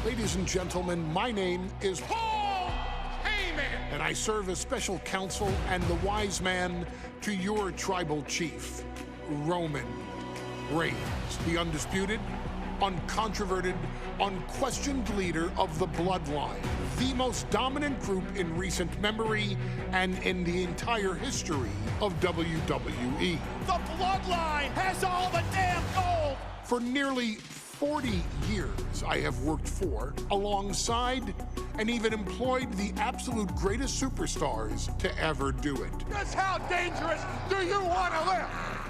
Ladies and gentlemen, my name is Paul Heyman, and I serve as special counsel and the wise man to your tribal chief, Roman Reigns, the undisputed, uncontroverted, unquestioned leader of the Bloodline, the most dominant group in recent memory and in the entire history of WWE. The Bloodline has all the damn gold! For nearly 40 years, I have worked for, alongside, and even employed the absolute greatest superstars to ever do it. Just how dangerous do you want to live?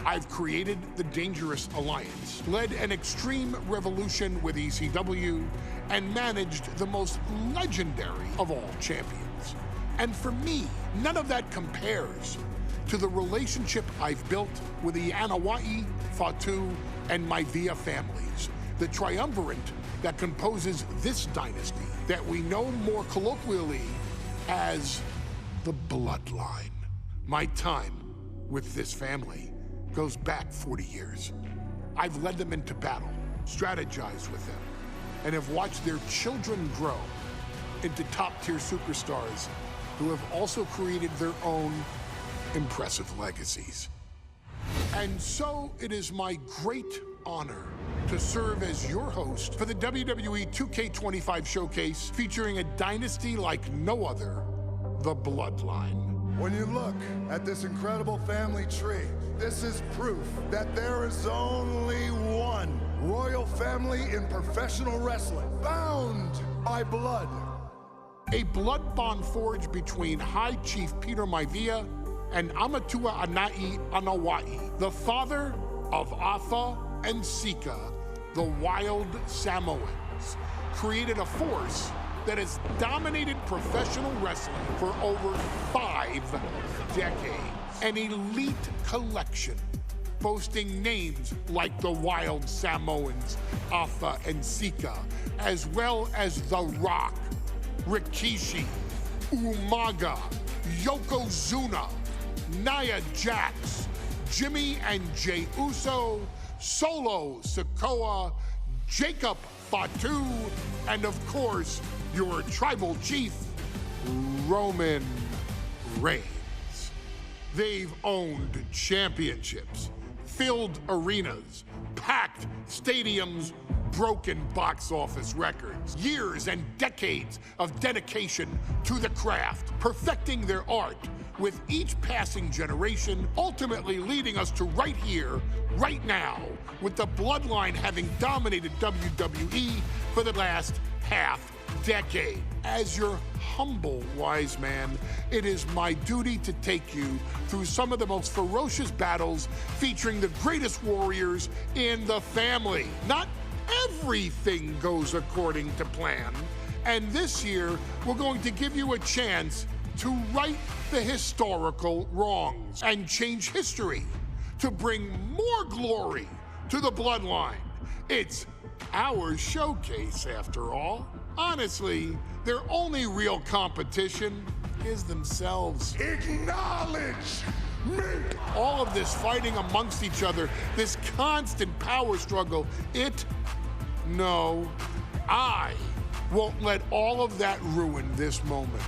I've created the Dangerous Alliance, led an extreme revolution with ECW, and managed the most legendary of all champions. And for me, none of that compares to the relationship I've built with the Anoa'i, Fatu, and Maivia families, the triumvirate that composes this dynasty that we know more colloquially as the Bloodline. My time with this family goes back 40 years. I've led them into battle, strategized with them, and have watched their children grow into top-tier superstars who have also created their own impressive legacies. And so it is my great honor to serve as your host for the WWE 2K25 showcase featuring a dynasty like no other, the Bloodline. When you look at this incredible family tree, this is proof that there is only one royal family in professional wrestling, bound by blood. A blood bond forged between High Chief Peter Maivia and Amatua Anai Anoa'i, the father of Afa and Sika, the wild Samoans, created a force that has dominated professional wrestling for over 5 decades. An elite collection boasting names like the Wild Samoans, Afa and Sika, as well as The Rock, Rikishi, Umaga, Yokozuna, Nia Jax, Jimmy and Jey Uso, Solo Sikoa, Jacob Fatu, and of course, your tribal chief, Roman Reigns. They've owned championships, filled arenas, packed stadiums, broken box office records, years and decades of dedication to the craft, perfecting their art with each passing generation, ultimately leading us to right here, right now, with the Bloodline having dominated WWE for the last half decade. As your humble wise man, it is my duty to take you through some of the most ferocious battles featuring the greatest warriors in the family. Not everything goes according to plan, and this year we're going to give you a chance to right the historical wrongs and change history to bring more glory to the Bloodline. It's our showcase, after all. Honestly, their only real competition is themselves. Acknowledge me! All of this fighting amongst each other, this constant power struggle, no, I won't let all of that ruin this moment.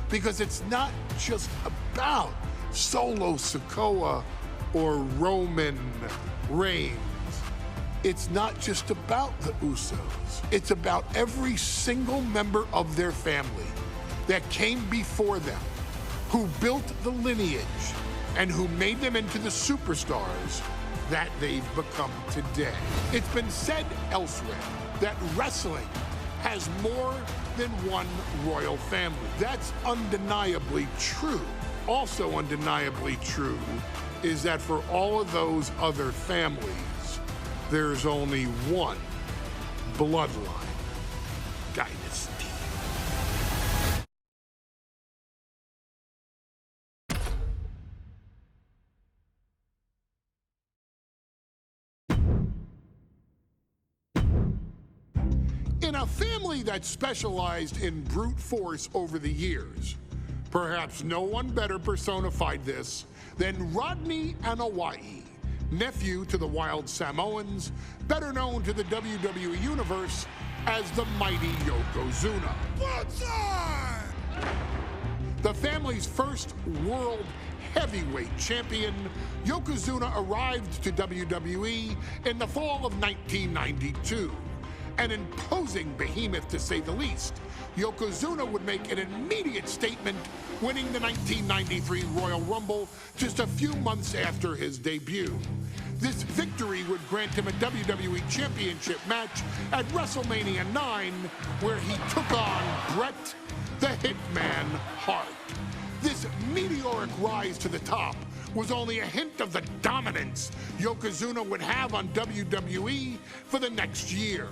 Because it's not just about Solo Sikoa or Roman Reigns. It's not just about the Usos. It's about every single member of their family that came before them, who built the lineage and who made them into the superstars that they've become today. It's been said elsewhere that wrestling has more than one royal family. That's undeniably true. Also undeniably true is that for all of those other families, there's only one Bloodline dynasty. In a family that specialized in brute force over the years, perhaps no one better personified this than Rodney Anoa'i, nephew to the Wild Samoans, better known to the WWE Universe as the mighty Yokozuna. The family's first world heavyweight champion, Yokozuna arrived to WWE in the fall of 1992. An imposing behemoth, to say the least, Yokozuna would make an immediate statement, winning the 1993 Royal Rumble just a few months after his debut. This victory would grant him a WWE Championship match at WrestleMania 9, where he took on Bret the Hitman Hart. This meteoric rise to the top was only a hint of the dominance Yokozuna would have on WWE for the next year.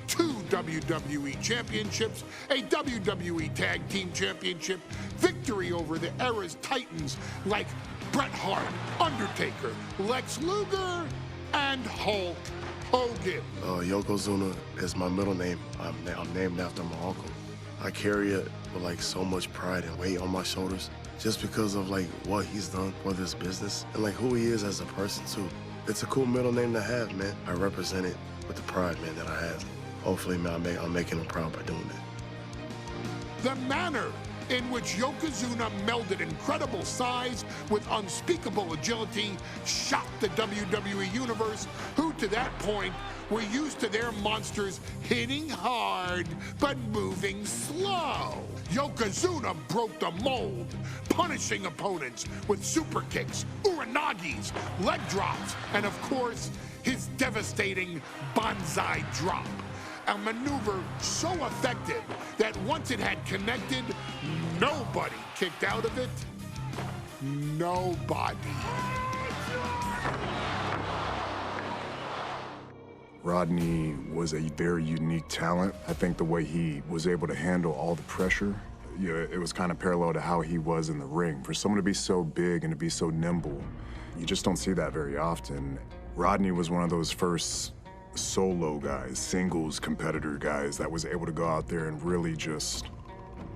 2 WWE championships, a WWE Tag Team Championship, victory over the era's titans like Bret Hart, Undertaker, Lex Luger, and Hulk Hogan. Yokozuna is my middle name. I'm named after my uncle. I carry it with like so much pride and weight on my shoulders just because of like what he's done for this business and like who he is as a person too. It's a cool middle name to have, man. I represent it with the pride, man, that I have. Hopefully, man, I'm making him proud by doing that. The manner in which Yokozuna melded incredible size with unspeakable agility shocked the WWE Universe, who to that point were used to their monsters hitting hard but moving slow. Yokozuna broke the mold, punishing opponents with super kicks, uranagis, leg drops, and of course, his devastating banzai drop. A maneuver so effective that once it had connected, nobody kicked out of it. Nobody. Rodney was a very unique talent. I think the way he was able to handle all the pressure, it was kind of parallel to how he was in the ring. For someone to be so big and to be so nimble, you just don't see that very often. Rodney was one of those first solo guys, singles competitor guys that was able to go out there and really just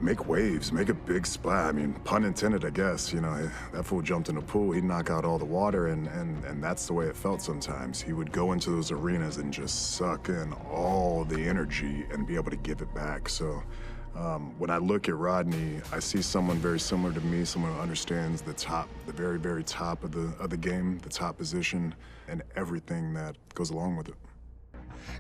make waves, make a big splash. I mean, pun intended, I guess. You know, that fool jumped in the pool, he'd knock out all the water, and that's the way it felt sometimes. He would go into those arenas and just suck in all the energy and be able to give it back. So when I look at Rodney, I see someone very similar to me, someone who understands the top, the very, very top of the game, the top position, and everything that goes along with it.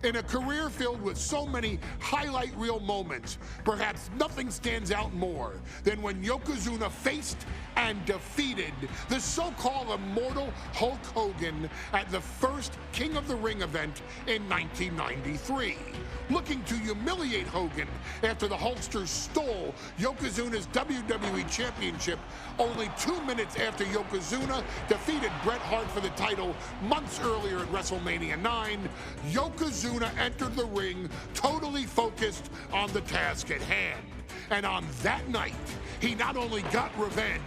In a career filled with so many highlight reel moments, perhaps nothing stands out more than when Yokozuna faced and defeated the so-called immortal Hulk Hogan at the first King of the Ring event in 1993. Looking to humiliate Hogan after the Hulkster stole Yokozuna's WWE Championship only 2 minutes after Yokozuna defeated Bret Hart for the title months earlier at WrestleMania 9, Yokozuna entered the ring totally focused on the task at hand. And on that night, he not only got revenge,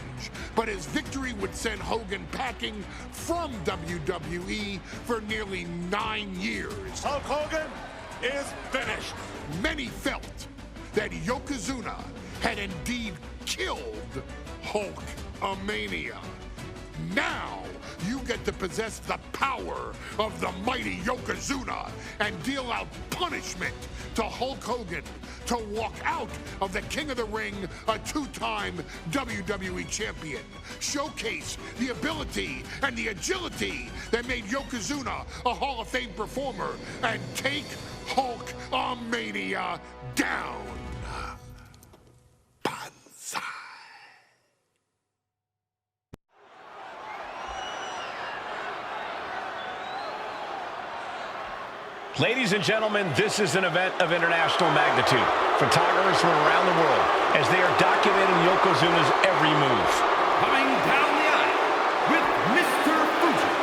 but his victory would send Hogan packing from WWE for nearly 9 years. Hulk Hogan is finished. Many felt that Yokozuna had indeed killed Hulkamania. Now, you get to possess the power of the mighty Yokozuna and deal out punishment to Hulk Hogan to walk out of the King of the Ring, a 2-time WWE champion. Showcase the ability and the agility that made Yokozuna a Hall of Fame performer and take Hulkamania down. Banzai. Ladies and gentlemen, this is an event of international magnitude. Photographers from around the world as they are documenting Yokozuna's every move. Coming down the aisle with Mr. Fuji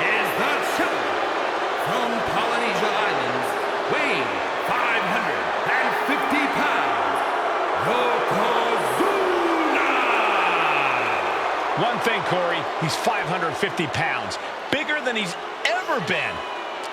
is the challenger from Polynesia Islands, weighing 550 pounds, Yokozuna! One thing, Corey, he's 550 pounds, bigger than he's ever been.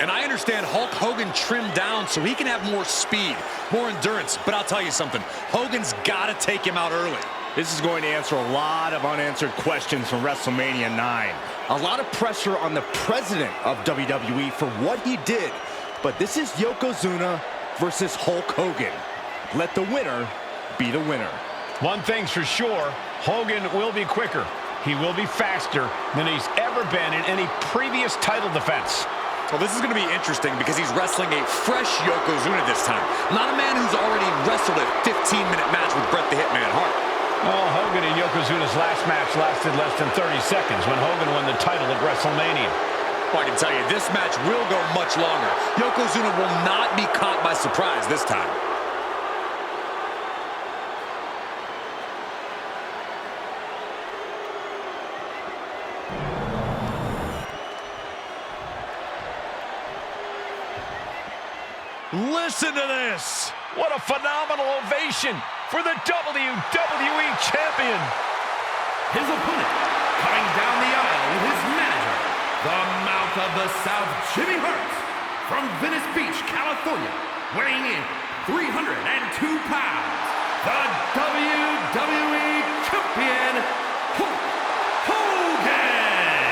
And I understand Hulk Hogan trimmed down so he can have more speed, more endurance. But I'll tell you something, Hogan's got to take him out early. This is going to answer a lot of unanswered questions from WrestleMania 9. A lot of pressure on the president of WWE for what he did. But this is Yokozuna versus Hulk Hogan. Let the winner be the winner. One thing's for sure, Hogan will be quicker. He will be faster than he's ever been in any previous title defense. Well, this is going to be interesting because he's wrestling a fresh Yokozuna this time. Not a man who's already wrestled a 15-minute match with Bret the Hitman Hart. Well, Hogan and Yokozuna's last match lasted less than 30 seconds when Hogan won the title at Wrestlemania. Well, I can tell you, this match will go much longer. Yokozuna will not be caught by surprise this time. Listen to this. What a phenomenal ovation for the WWE Champion. His opponent, coming down the aisle with his manager, the Mouth of the South, Jimmy Hart, from Venice Beach, California, weighing in 302 pounds, the WWE Champion, Hulk Hogan.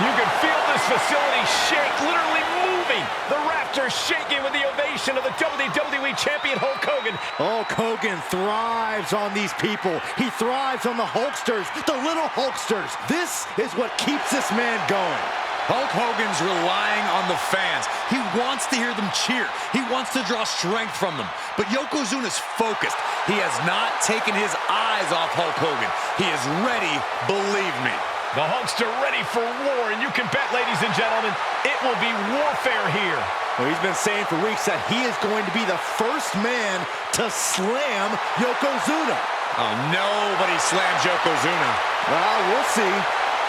You can feel this facility shake, literally moving. The rafters shaking with the ovation of the WWE Champion Hulk Hogan. Hulk Hogan thrives on these people. He thrives on the Hulksters, the little Hulksters. This is what keeps this man going. Hulk Hogan's relying on the fans. He wants to hear them cheer. He wants to draw strength from them. But Yokozuna's focused. He has not taken his eyes off Hulk Hogan. He is ready, believe me. The Hulkster ready for war, and you can bet, ladies and gentlemen, it will be warfare here. Well, he's been saying for weeks that he is going to be the first man to slam Yokozuna. Oh, nobody slams Yokozuna. Well, we'll see.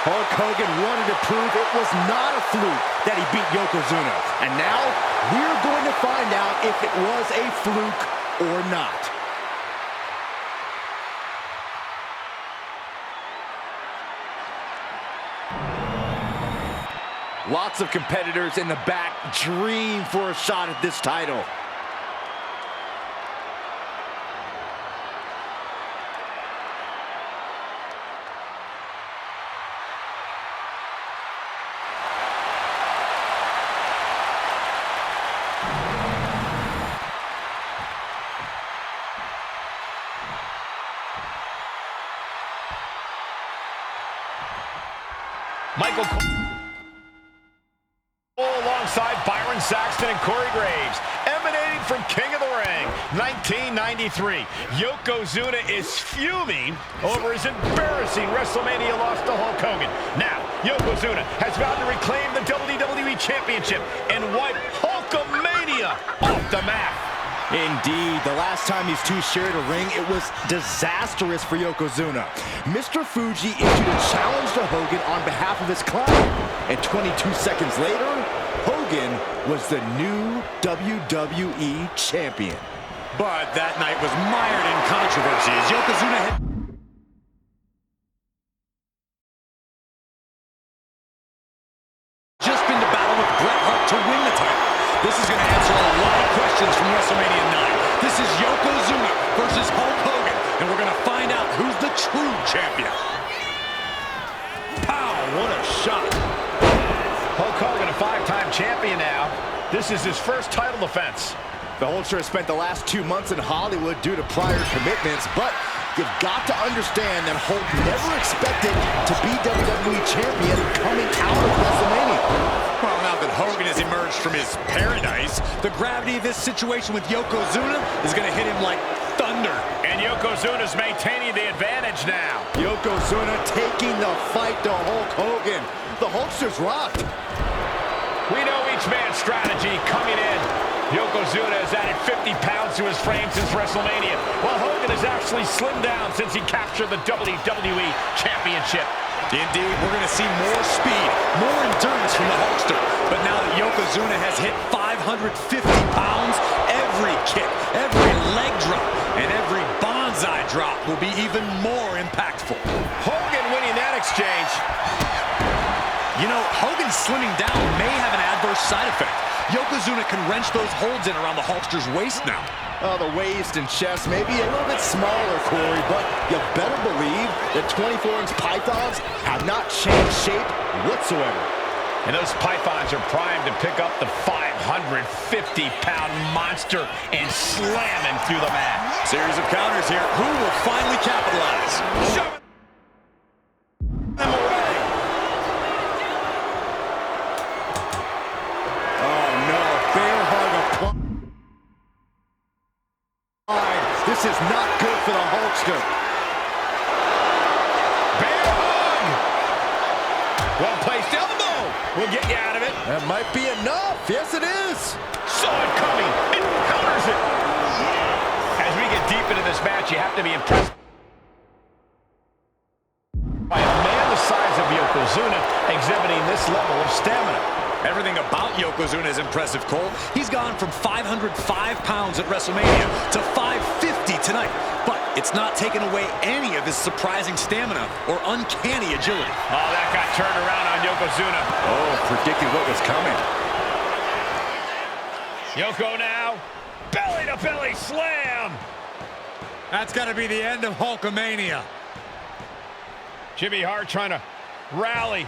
Hulk Hogan wanted to prove it was not a fluke that he beat Yokozuna. And now, we're going to find out if it was a fluke or not. Lots of competitors in the back dream for a shot at this title. Michael alongside Byron Saxton and Corey Graves, emanating from King of the Ring, 1993. Yokozuna is fuming over his embarrassing WrestleMania loss to Hulk Hogan. Now, Yokozuna has vowed to reclaim the WWE Championship and wipe Hulkamania off the map. Indeed, the last time these two shared a ring, it was disastrous for Yokozuna. Mr. Fuji issued a challenge to Hogan on behalf of his client, and 22 seconds later, Hogan was the new WWE Champion. But that night was mired in controversy as Yokozuna had just been to battle with Bret Hart to win the title. This is going to answer a lot of questions from WrestleMania 9. This is Yokozuna versus Hulk Hogan, and we're going to find out who's the true champion. Pow, what a shot. Hulk Hogan, a five-time champion now. This is his first title defense. The Hulkster has spent the last 2 months in Hollywood due to prior commitments, but you've got to understand that Hulk never expected to be WWE Champion coming out of WrestleMania. Well, now that Hogan has emerged from his paradise, the gravity of this situation with Yokozuna is going to hit him like thunder. And Yokozuna's maintaining the advantage now. Yokozuna taking the fight to Hulk Hogan. The Hulkster's rocked. We know each man's strategy coming in. Yokozuna has added 50 pounds to his frame since WrestleMania, while Hogan has actually slimmed down since he captured the WWE Championship. Indeed, we're going to see more speed, more endurance from the Hulkster. But now that Yokozuna has hit 550 pounds, every kick, every leg drop, and every bonsai drop will be even more impactful. Hogan winning that exchange. You know, Hogan slimming down may have an adverse side effect. Yokozuna can wrench those holds in around the Hulkster's waist now. Oh, the waist and chest may be a little bit smaller, Corey, but you better believe the 24-inch pythons have not changed shape whatsoever. And those pythons are primed to pick up the 550-pound monster and slam him through the mat. Series of counters here. Who will finally capitalize? Shove them away. Oh no, bear hug applied. This is not good for the Hulkster. Bear hug. Well-placed elbow. We'll get you out of it. That might be enough. Yes, it is. Saw it coming. It counters it. As we get deep into this match, you have to be impressed by a man the size of Yokozuna exhibiting this level of stamina. Everything about Yokozuna is impressive, Cole. He's gone from 505 pounds at WrestleMania to 550 tonight. But it's not taken away any of his surprising stamina or uncanny agility. Oh, that got turned around on Yokozuna. Oh, predicted what was coming. Yoko now. Belly-to-belly slam. That's got to be the end of Hulkamania. Jimmy Hart trying to rally.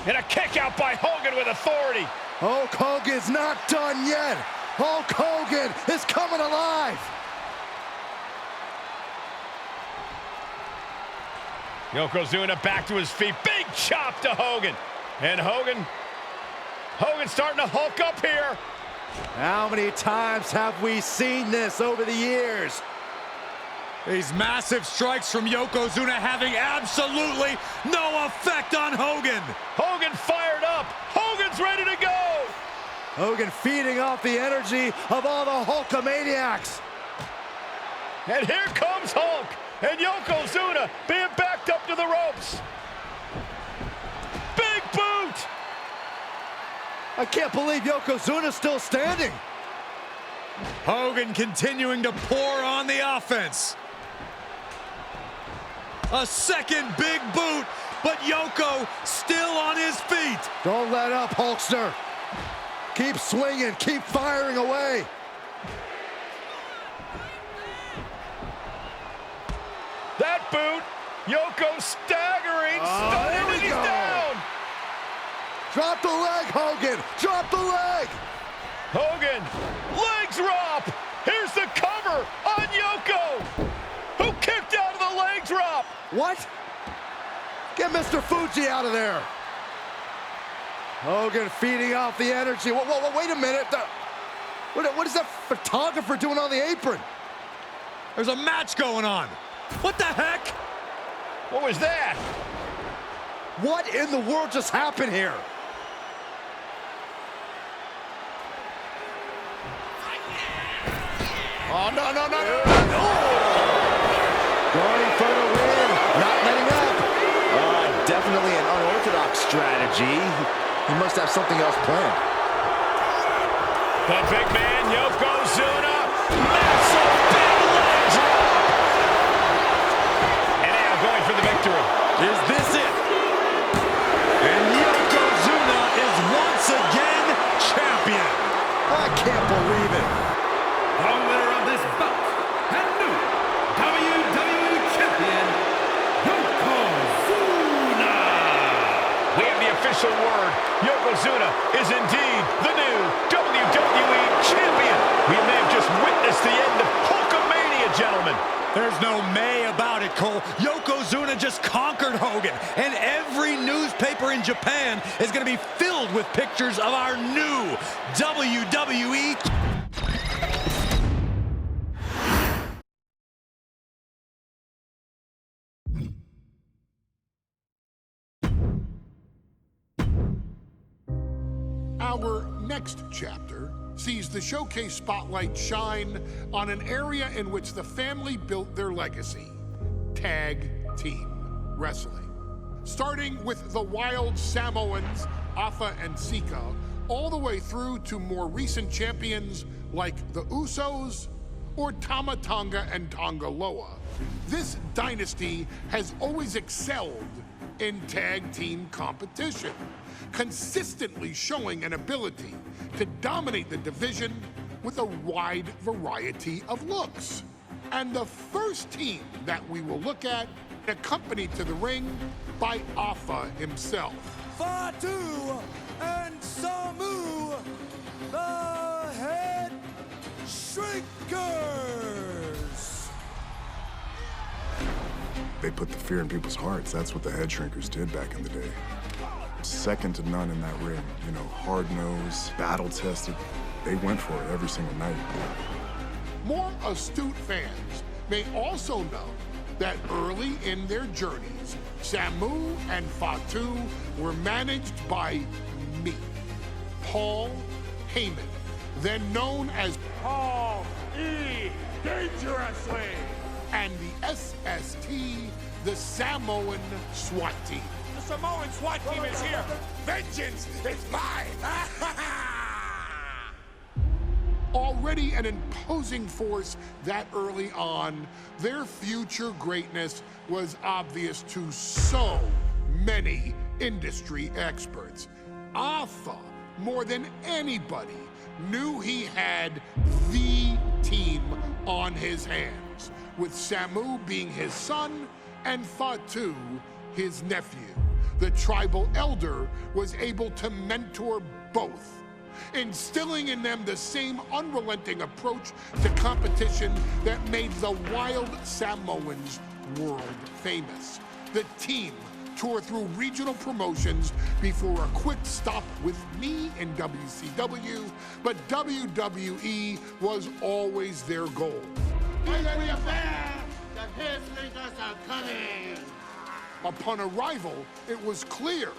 And a kick out by Hogan with authority. Hulk Hogan's not done yet. Hulk Hogan is coming alive. Yokozuna back to his feet. Big chop to Hogan. And Hogan's starting to hulk up here. How many times have we seen this over the years? These massive strikes from Yokozuna having absolutely no effect on Hogan. Hogan fired up. Hogan's ready to go. Hogan feeding off the energy of all the Hulkamaniacs. And here comes Hulk. And Yokozuna being backed up to the ropes. Big boot. I can't believe Yokozuna's still standing. Hogan continuing to pour on the offense. A second big boot, but Yoko still on his feet. Don't let up, Hulkster. Keep swinging, keep firing away. That boot, Yoko staggering, stunning, and he's down. Drop the leg, Hogan. Drop the leg. Hogan, leg drop. Here's the cover on Yoko, who kicked out of the leg drop. What? Get Mr. Fuji out of there. Hogan feeding off the energy. Whoa, wait a minute. What is that photographer doing on the apron? There's a match going on. What the heck? What was that? What in the world just happened here? Oh, no. Going for the win, not letting up. Definitely an unorthodox strategy. He must have something else planned. The big man, Yokozuna, massive big leg drop. And now going for the victory. Is this it? And Yokozuna is once again champion. I can't believe it. The winner of this bout and new WWE Champion, Yokozuna. We have the official word. Yokozuna is indeed the new WWE Champion. We may have just witnessed the end of Hulkamania, gentlemen. There's no may about it, Cole. Yokozuna just conquered Hogan, and every newspaper in Japan is going to be filled with pictures of our new WWE. Our next chapter sees the showcase spotlight shine on an area in which the family built their legacy: tag team wrestling. Starting with the wild Samoans, Afa and Sika, all the way through to more recent champions like the Usos or Tama Tonga and Tonga Loa. This dynasty has always excelled in tag team competition, consistently showing an ability to dominate the division with a wide variety of looks. And the first team that we will look at, accompanied to the ring by Afa himself. Fatu and Samu, the Headshrinkers. They put the fear in people's hearts. That's what the Headshrinkers did back in the day. Second to none in that ring. You know, hard-nosed, battle-tested. They went for it every single night. More astute fans may also know that early in their journeys, Samu and Fatu were managed by me, Paul Heyman, then known as Paul E. Dangerously, and the SST, the Samoan SWAT team. the Samoan SWAT team is here. Vengeance is mine. Already an imposing force that early on, their future greatness was obvious to so many industry experts. Alpha, more than anybody, knew he had the team on his hands, with Samu being his son and Fatu his nephew. The tribal elder was able to mentor both, instilling in them the same unrelenting approach to competition that made the wild Samoans world famous. The team toured through regional promotions before a quick stop with me in WCW, but WWE was always their goal. The Headshrinkers are coming. Upon arrival, it was clear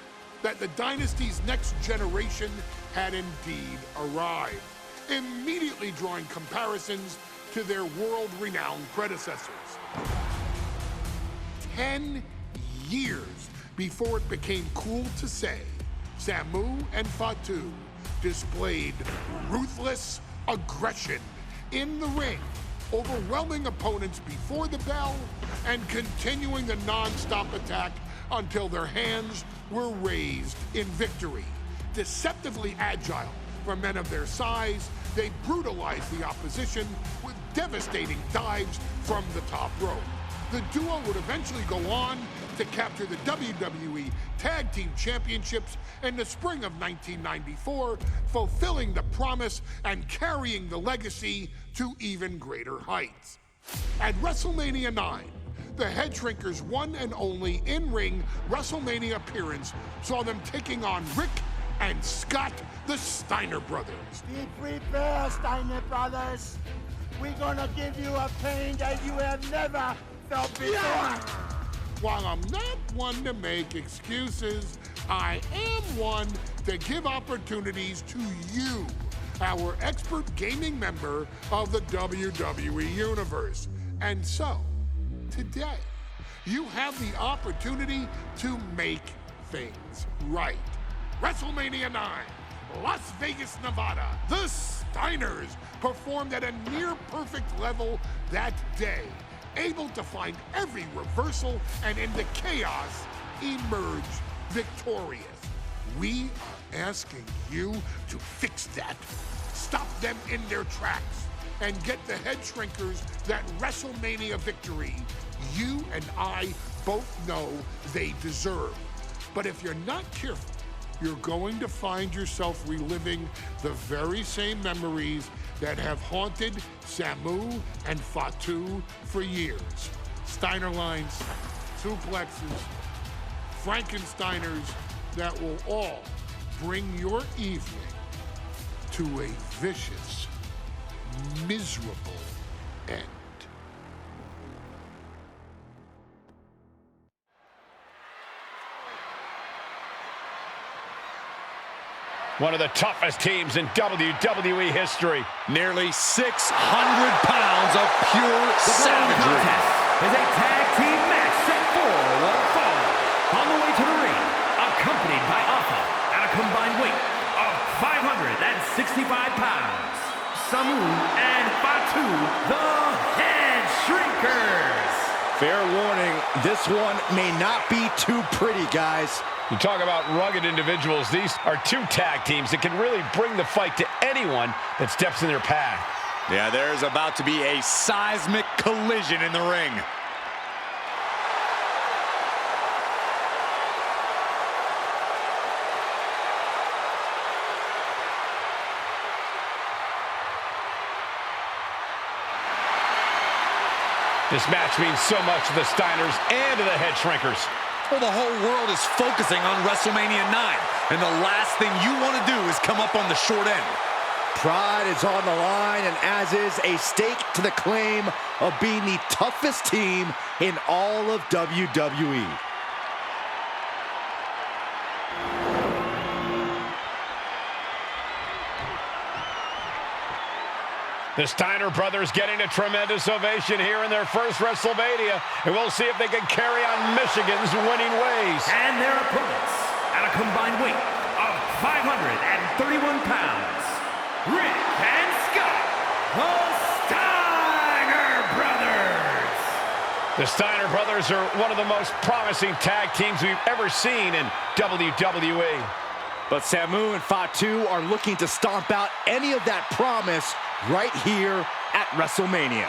that the dynasty's next generation had indeed arrived, immediately drawing comparisons to their world-renowned predecessors. 10 years before it became cool to say, Samu and Fatu displayed ruthless aggression in the ring, overwhelming opponents before the bell and continuing the non-stop attack until their hands were raised in victory. Deceptively agile for men of their size, they brutalized the opposition with devastating dives from the top rope. The duo would eventually go on to capture the WWE Tag Team Championships in the spring of 1994, fulfilling the promise and carrying the legacy to even greater heights. At WrestleMania 9, the Headshrinkers' one and only in-ring WrestleMania appearance saw them taking on Rick and Scott, the Steiner brothers. Be prepared, Steiner brothers. We're gonna give you a pain that you have never felt before. While I'm not one to make excuses, I am one to give opportunities to you, our expert gaming member of the WWE Universe. And so, today, you have the opportunity to make things right. WrestleMania 9, Las Vegas, Nevada. The Steiners performed at a near-perfect level that day, able to find every reversal and in the chaos emerge victorious. We are asking you to fix that, stop them in their tracks, and get the Headshrinkers that WrestleMania victory you and I both know they deserve. But if you're not careful, you're going to find yourself reliving the very same memories that have haunted Samu and Fatu for years. Steiner lines, suplexes, Frankensteiners that will all bring your evening to a vicious, miserable end. One of the toughest teams in WWE history. Nearly 600 pounds of pure savagery. Is a tag team match set for one fall. On the way to the ring, accompanied by Alpha at a combined weight of 565 pounds, Samu and Fatu, the Headshrinkers. Fair warning, this one may not be too pretty, guys. You talk about rugged individuals. These are two tag teams that can really bring the fight to anyone that steps in their path. Yeah, there's about to be a seismic collision in the ring. This match means so much to the Steiners and to the Headshrinkers. Well, the whole world is focusing on Wrestlemania 9, and the last thing you want to do is come up on the short end. Pride is on the line, and as is a stake to the claim of being the toughest team in all of WWE. The Steiner brothers getting a tremendous ovation here in their first Wrestlemania, and we'll see if they can carry on Michigan's winning ways. And their opponents, at a combined weight of 531 pounds, Rick and Scott, the Steiner brothers. The Steiner brothers are one of the most promising tag teams we've ever seen in WWE. But Samu and Fatu are looking to stomp out any of that promise right here at WrestleMania.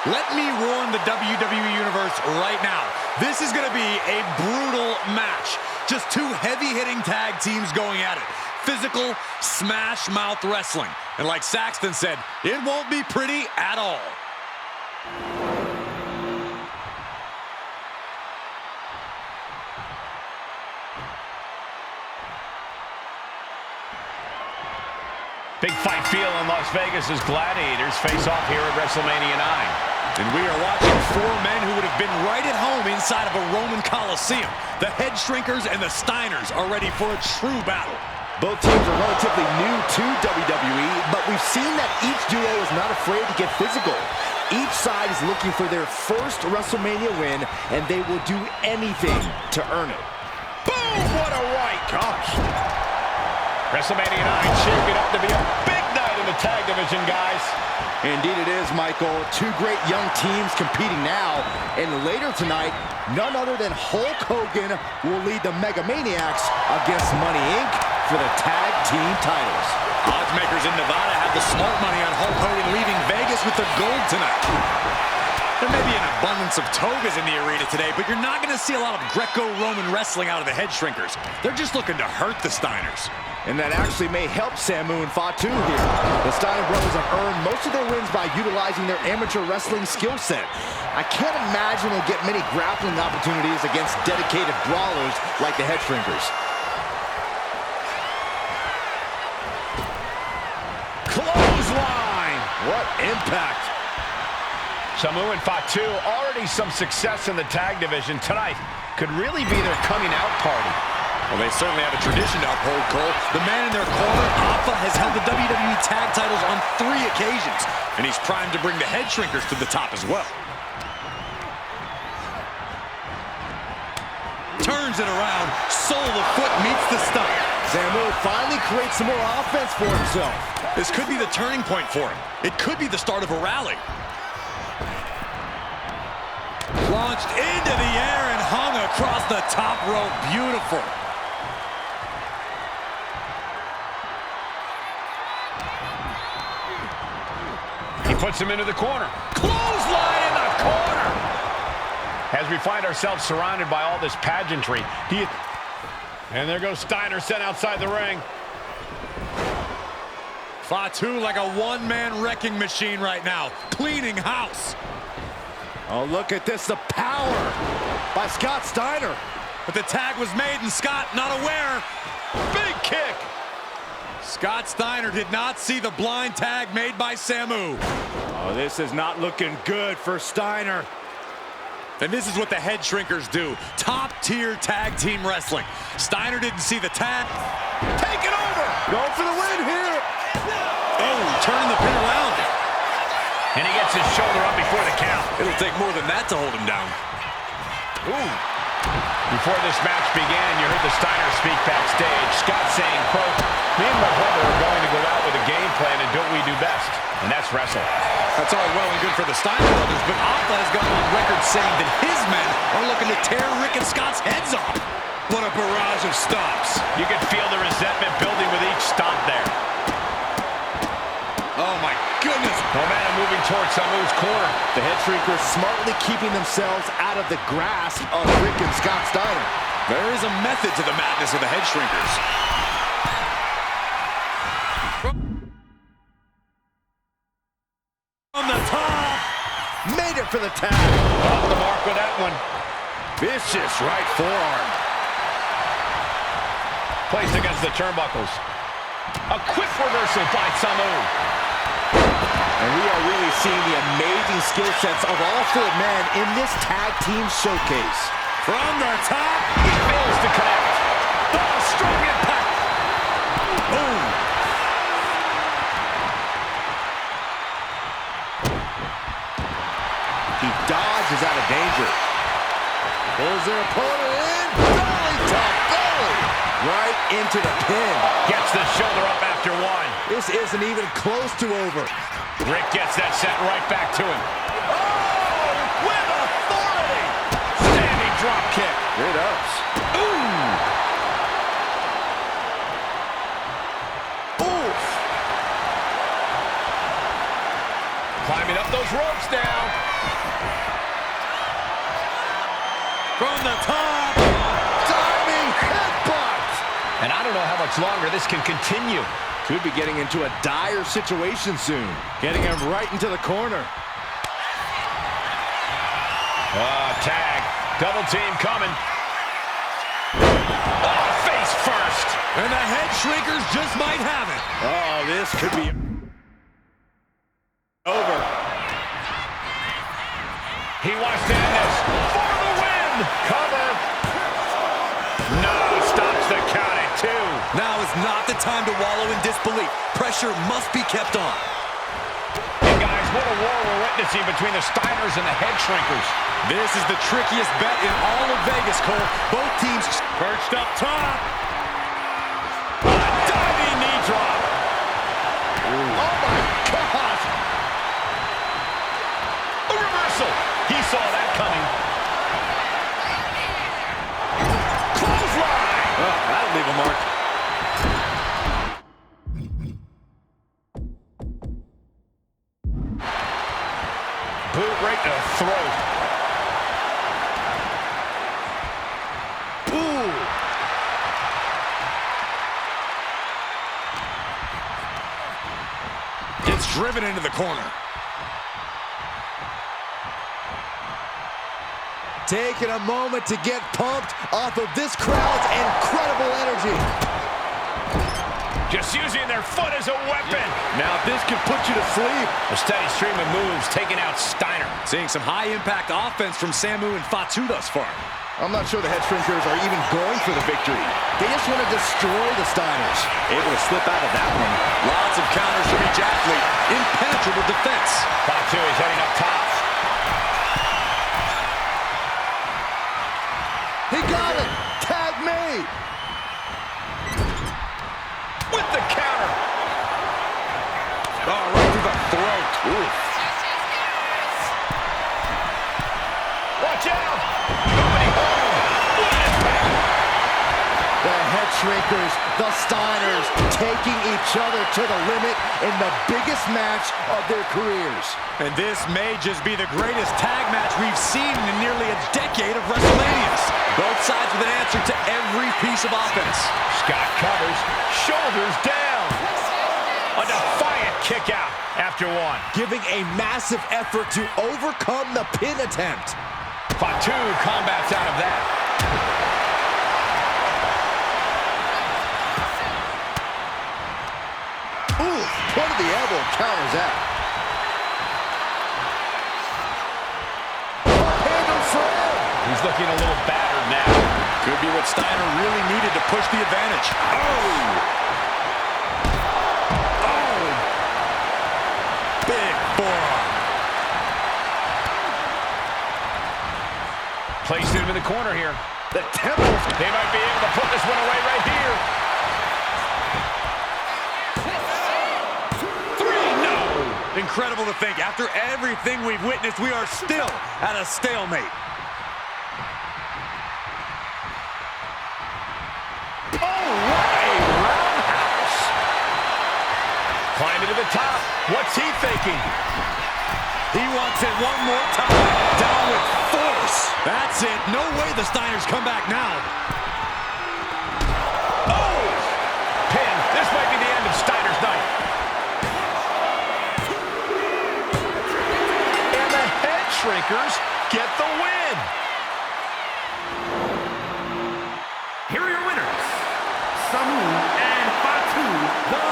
Let me warn the WWE Universe right now. This is going to be a brutal match. Just two heavy-hitting tag teams going at it. Physical, smash-mouth wrestling. And like Saxton said, it won't be pretty at all. Big fight feel in Las Vegas as Gladiators face off here at WrestleMania 9. And we are watching four men who would have been right at home inside of a Roman Coliseum. The Headshrinkers and the Steiners are ready for a true battle. Both teams are relatively new to WWE, but we've seen that each duo is not afraid to get physical. Each side is looking for their first WrestleMania win, and they will do anything to earn it. Boom! What a right! Gosh! WrestleMania 9 shaping up to be a big night in the tag division, guys. Indeed it is, Michael. Two great young teams competing now. And later tonight, none other than Hulk Hogan will lead the Mega Maniacs against Money Inc. for the tag team titles. Oddsmakers in Nevada have the smart money on Hulk Hogan leaving Vegas with the gold tonight. There may be an abundance of togas in the arena today, but you're not going to see a lot of Greco-Roman wrestling out of the Headshrinkers. They're just looking to hurt the Steiners. And that actually may help Samu and Fatu here. The Steiner brothers have earned most of their wins by utilizing their amateur wrestling skill set. I can't imagine they'll get many grappling opportunities against dedicated brawlers like the Headshrinkers. Clothesline! What impact! Samu and Fatu already some success in the tag division. Tonight could really be their coming out party. Well, they certainly have a tradition to uphold, Cole. The man in their corner, Alpha, has held the WWE tag titles on 3 occasions, and he's primed to bring the Headshrinkers to the top as well. Turns it around, sole of the foot meets the stump. Samu finally creates some more offense for himself. This could be the turning point for him. It could be the start of a rally. Launched into the air and hung across the top rope. Beautiful. He puts him into the corner. Clothesline in the corner. As we find ourselves surrounded by all this pageantry, and there goes Steiner sent outside the ring. Fatu like a one-man wrecking machine right now, cleaning house. Oh, look at this, the power by Scott Steiner. But the tag was made and Scott not aware. Big kick. Scott Steiner did not see the blind tag made by Samu. Oh, this is not looking good for Steiner. And this is what the Headshrinkers do. Top-tier tag team wrestling. Steiner didn't see the tag. Take it over. Go for the win here. Oh, turning the pin around. And he gets his shoulder up before the count. It'll take more than that to hold him down. Ooh. Before this match began, you heard the Steiner speak backstage. Scott saying, quote, "Me and my brother are going to go out with a game plan and do what we do best, and that's wrestle." That's all well and good for the Steiner brothers, but Alpha has gone on record saying that his men are looking to tear Rick and Scott's heads off. What a barrage of stomps. You can feel the resentment building with each stomp there. Oh my goodness. Momentum moving towards Samu's corner. The Headshrinkers smartly keeping themselves out of the grasp of Rick and Scott Steiner. There is a method to the madness of the Headshrinkers. From the top. Made it for the tag. Off the mark with that one. Vicious right forearm. Placed against the turnbuckles. A quick reversal by Samu. And we are really seeing the amazing skill sets of all four men in this tag team showcase. From the top, he fails to connect. Oh, strong impact. Boom. He dodges out of danger. Pulls their opponent in. Belly to belly. Right into the pin. Gets the shoulder up after one. This isn't even close to over. Rick gets that set right back to him. Oh, with authority. Standing drop kick. Great ups. Ooh. Oof. Climbing up those ropes now. From the top. Diving headbutt. And I don't know how much longer this can continue. Could be getting into a dire situation soon. Getting him right into the corner. Tag. Double team coming. Oh, face first. And the Headshrinkers just might have it. Oh, this could be over. He wants to end this for the win. Cover. No, stops the count at 2. Now is not the time to wallow in disbelief. Pressure must be kept on. And guys, what a war we're witnessing between the Steiners and the Headshrinkers. This is the trickiest bet in all of Vegas, Cole. Both teams Perched up top. A diving knee drop. Oh my God! A reversal. He saw that coming. Clothesline. Oh, that'll leave a mark. Boot right to the throat. Ooh. gets driven into the corner. Taking a moment to get pumped off of this crowd's incredible energy. Just using their foot as a weapon. Now this could put you to sleep. A steady stream of moves taking out Steiner. Seeing some high-impact offense from Samu and Fatu thus far. I'm not sure the Headshrinkers are even going for the victory. They just want to destroy the Steiners. Able to slip out of that one. Lots of counters from each athlete. Impenetrable defense. Fatu is heading up top. He got it! Tag made! With the counter. Oh, right through the throat. Oof. Watch out! Nobody home. What impact! The Headshrinkers, the Steiners, taking each other to the limit in the biggest match of their careers. And this may just be the greatest tag match we've seen in nearly a decade of WrestleManias. Both sides with an answer to every piece of offense. Scott covers, shoulders down. A defiant kick out after one. Giving a massive effort to overcome the pin attempt. Fatu combats out of that. Ooh, one of the elbow counters that. He's looking a little battered now. Could be what Steiner really needed to push the advantage. Oh! Oh! Big forearm. Placed him in the corner here. The Temples. They might be able to put this one away right here. 3, no! Incredible to think, after everything we've witnessed, we are still at a stalemate. Climbing to the top. What's he thinking? He wants it one more time. Down with force. That's it. No way the Steiners come back now. Oh! Pin. This might be the end of Steiner's night. And the Headshrinkers get the win. Here are your winners, Samu and Fatu, the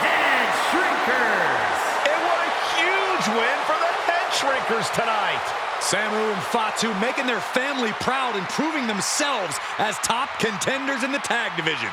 Headshrinkers. And what a huge win for the Headshrinkers tonight. Samu and Fatu making their family proud and proving themselves as top contenders in the tag division.